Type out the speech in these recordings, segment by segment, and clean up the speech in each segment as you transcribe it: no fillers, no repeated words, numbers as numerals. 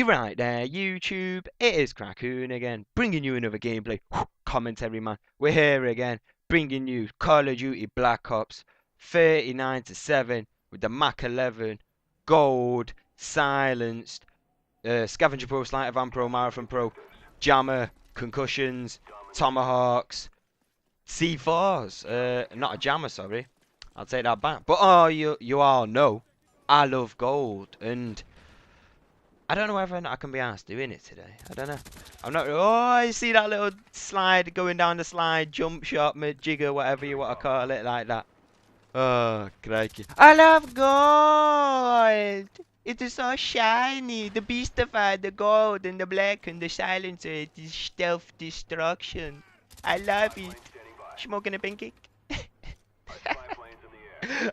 You're right there, YouTube. It is Crackoon again, bringing you another gameplay commentary, man. We're here again, bringing you Call of Duty Black Ops 39-7 with the MAC11, Gold, Silenced, Scavenger Pro, Slider Van Pro, Marathon Pro, Jammer, Concussions, Tomahawks, C4s. Not a Jammer, sorry. I'll take that back. But oh, you all know I love Gold, and I don't know whether or not I can be asked doing it today. I don't know. I'm not. Oh, you see that little slide going down the slide, jump shot, mid jigger, whatever you want to call it, like that. Oh, crikey. I love gold. It is so shiny. The beastified, the gold, and the black, and the silencer. It is stealth destruction. I love it. Smoking a pancake.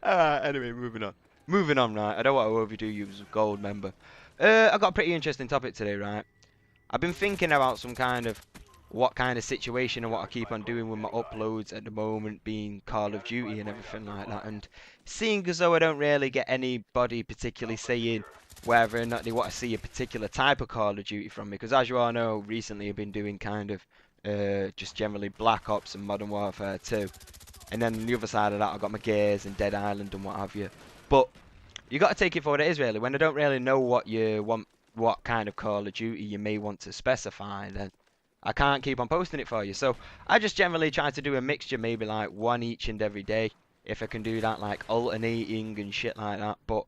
Alright, anyway, moving on. Moving on, right. I don't want to overdo you as a gold member. I got a pretty interesting topic today, right? I've been thinking about what kind of situation and what I keep on doing with my uploads at the moment, being Call of Duty and everything like that, and seeing as though I don't really get anybody particularly saying whether or not they want to see a particular type of Call of Duty from me, because as you all know, recently I've been doing just generally Black Ops and Modern Warfare 2, and then on the other side of that I've got my Gears and Dead Island and what have you. But you got to take it for what it is, really. When I don't really know what you want, what kind of Call of Duty you may want to specify, then I can't keep on posting it for you. So I just generally try to do a mixture, maybe like one each and every day, if I can do that, like alternating and shit like that. But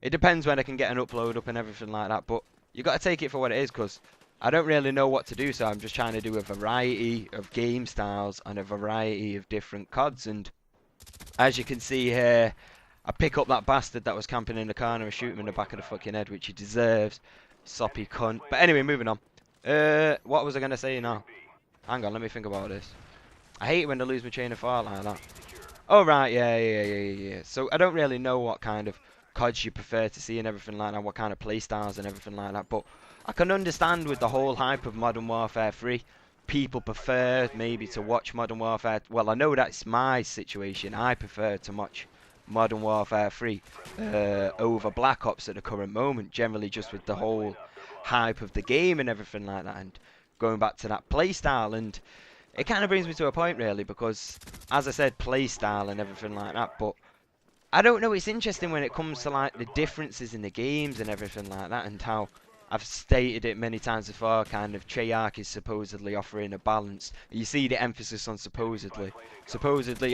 it depends when I can get an upload up and everything like that. But you got to take it for what it is, because I don't really know what to do, so I'm just trying to do a variety of game styles and a variety of different CODs. And as you can see here, I pick up that bastard that was camping in the corner and shoot him in the back of the fucking head, which he deserves. Soppy cunt. But anyway, moving on. What was I going to say now? Hang on, let me think about this. I hate it when I lose my chain of thought like that. Oh, right, yeah. So I don't really know what kind of CODs you prefer to see and everything like that, what kind of playstyles and everything like that, but I can understand with the whole hype of Modern Warfare 3, people prefer maybe to watch Modern Warfare. Well, I know that's my situation. I prefer to watch Modern Warfare 3 over Black Ops at the current moment, generally just with the whole hype of the game and everything like that, and going back to that playstyle. And it kind of brings me to a point, really, because as I said, playstyle and everything like that, but I don't know, it's interesting when it comes to like the differences in the games and everything like that, and how I've stated it many times before, kind of Treyarch is supposedly offering a balance. You see the emphasis on supposedly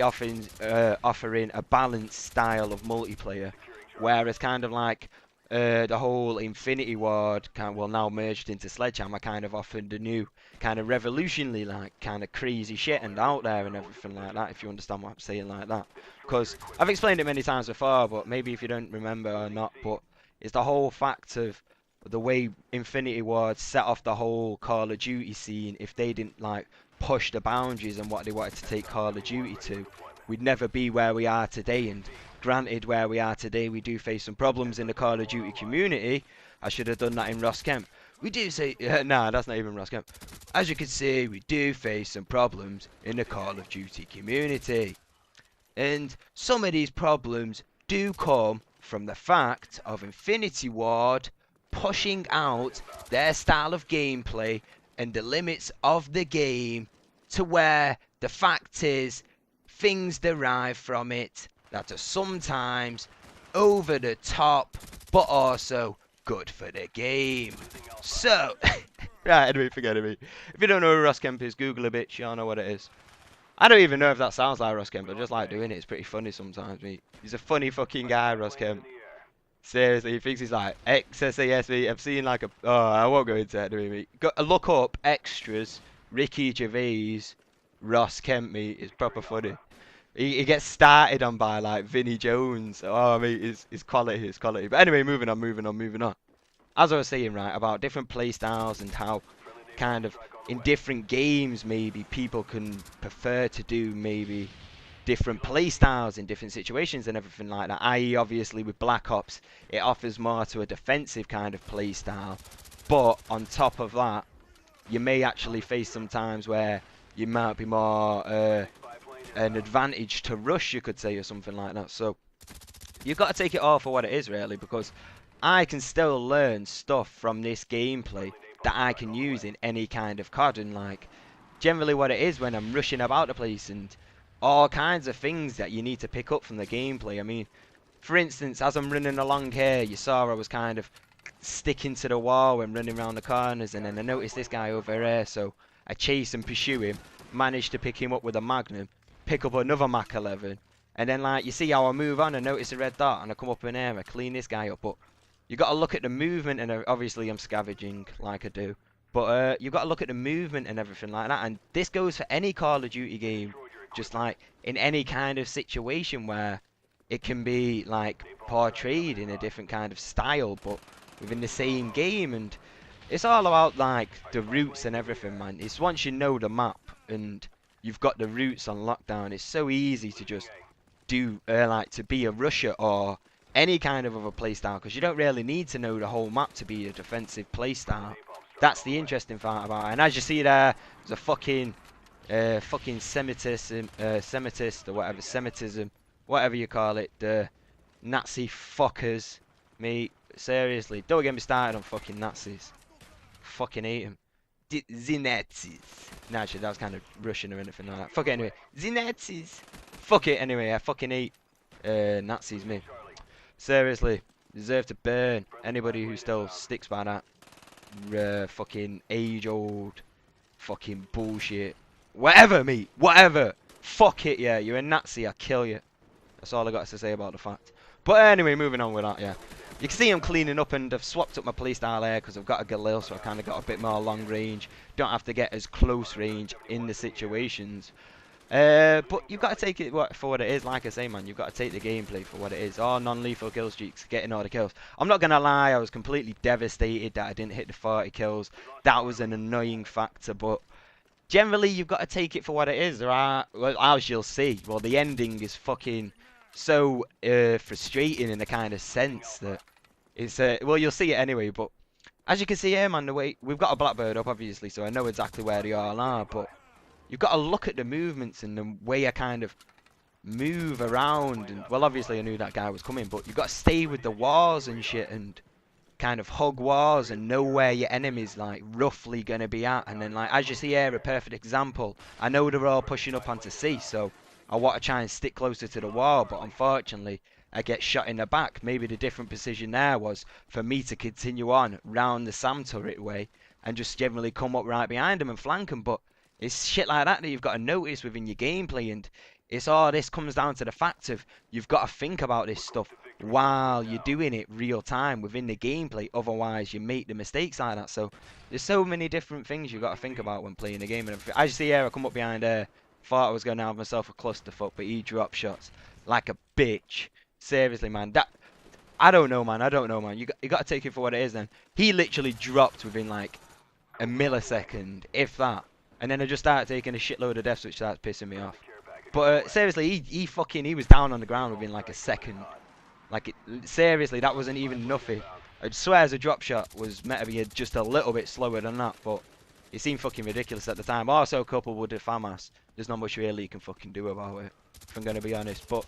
offering a balanced style of multiplayer, whereas kind of like the whole Infinity Ward now merged into Sledgehammer, kind of offered a new kind of revolutionary, like kind of crazy shit and out there and everything like that, if you understand what I'm saying like that. Because I've explained it many times before, but maybe if you don't remember or not, but it's the whole fact of the way Infinity Ward set off the whole Call of Duty scene. If they didn't like push the boundaries and what they wanted to take Call of Duty to, we'd never be where we are today. And granted, where we are today, we do face some problems in the Call of Duty community. I should have done that in Ross Kemp. We do say, nah, that's not even Ross Kemp. As you can see, we do face some problems in the Call of Duty community. And some of these problems do come from the fact of Infinity Ward pushing out their style of gameplay and the limits of the game to where the fact is things derive from it that are sometimes over the top but also good for the game. So right, anyway, forget it. If you don't know who Ross Kemp is, Google a bitch, y'all know what it is. I don't even know if that sounds like Ross Kemp, I just like doing it. It's pretty funny sometimes, mate. He's a funny fucking guy, Ross Kemp. Seriously, he thinks he's like XSASV. I've seen like I won't go into that, do we, mate? Look up extras, Ricky Gervais, Ross Kemp, mate. It's proper funny. He gets started on by like Vinnie Jones. Oh, mate, it's quality, it's quality. But anyway, moving on. As I was saying, right, about different playstyles and how kind of in different games maybe people can prefer to do maybe different playstyles in different situations and everything like that. I.e., obviously with Black Ops, it offers more to a defensive kind of playstyle. But on top of that, you may actually face some times where you might be more an advantage to rush, you could say, or something like that. So you've got to take it all for what it is, really, because I can still learn stuff from this gameplay that I can use in any kind of COD, and like generally what it is when I'm rushing about the place and all kinds of things that you need to pick up from the gameplay. I mean, for instance, as I'm running along here, you saw I was kind of sticking to the wall when running around the corners, and then I noticed this guy over here, so I chase and pursue him, managed to pick him up with a magnum, pick up another MAC11, and then like you see how I move on and notice a red dot, and I come up in here and I clean this guy up. But you got to look at the movement, and obviously I'm scavenging like I do, but you've got to look at the movement and everything like that, and this goes for any Call of Duty game, just like in any kind of situation where it can be like portrayed in a different kind of style, but within the same game. And it's all about like the routes and everything, man. It's once you know the map and you've got the routes on lockdown, it's so easy to just do like to be a rusher or any kind of other playstyle, because you don't really need to know the whole map to be a defensive playstyle. That's the interesting part about it. And as you see there, there's a fucking Semitism, Semitist or whatever, Semitism, whatever you call it, the Nazi fuckers, mate. Seriously, don't get me started on fucking Nazis. Fucking hate them. The Nazis. Nah, actually, that was kind of Russian or anything like that. Fuck it anyway. The Nazis. Fuck it anyway. I fucking hate Nazis, me. Seriously, deserve to burn. Anybody who still sticks by that fucking age-old fucking bullshit. Whatever, mate. Whatever. Fuck it, yeah. You're a Nazi. I'll kill you. That's all I got to say about the fact. But anyway, moving on with that, yeah. You can see I'm cleaning up, and I've swapped up my playstyle here because I've got a Galil, so I've kind of got a bit more long range. Don't have to get as close range in the situations. But you've got to take it for what it is. Like I say, man, you've got to take the gameplay for what it is. Oh, non-lethal kill streaks, getting all the kills. I'm not going to lie, I was completely devastated that I didn't hit the 40 kills. That was an annoying factor, but generally you've got to take it for what it is. There are, well, as you'll see, well, the ending is fucking so frustrating in a kind of sense that it's well, you'll see it anyway. But as you can see here, man, the way we've got a Blackbird up, obviously, so I know exactly where they all are. But you've got to look at the movements and the way I kind of move around. And well, obviously I knew that guy was coming, but you've got to stay with the walls and shit and kind of hug walls and know where your enemy's like roughly gonna be at. And then like as you see here, a perfect example, I know they're all pushing up onto C, so I want to try and stick closer to the wall, but unfortunately I get shot in the back. Maybe the different position there was for me to continue on round the Sam turret way and just generally come up right behind them and flank them. But it's shit like that that you've got to notice within your gameplay, and it's all this comes down to the fact of you've got to think about this stuff while you're doing it real time within the gameplay, otherwise you make the mistakes like that. So there's so many different things you've got to think about when playing the game. And as you see here, I come up behind there, thought I was going to have myself a clusterfuck, but he dropped shots like a bitch. Seriously, man, that I don't know, man. I don't know, man. You got to take it for what it is. Then he literally dropped within like a millisecond, if that, and then I just started taking a shitload of deaths, which starts pissing me off. But seriously, he was down on the ground within like a second. Like seriously, that wasn't even nothing. I swear as a drop shot was meant to be just a little bit slower than that, but it seemed fucking ridiculous at the time. Also coupled with the FAMAS, there's not much really you can fucking do about it, if I'm going to be honest. But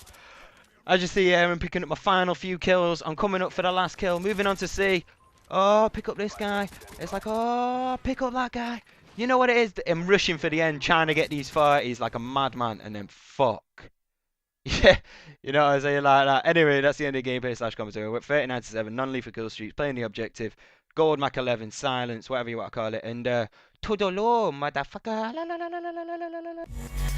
as you see here, I'm picking up my final few kills. I'm coming up for the last kill, moving on to C. Oh, pick up this guy. It's like, oh, pick up that guy. You know what it is? I'm rushing for the end, trying to get these 40s like a madman, and then fuck. Yeah, you know what I'm saying, like that. Anyway, that's the end of the gameplay / commentary. We're at 39-7, non-lethal kill streaks, playing the objective, gold MAC11, silence, whatever you want to call it, and Todolo, motherfucker. La, la, la, la, la, la, la, la.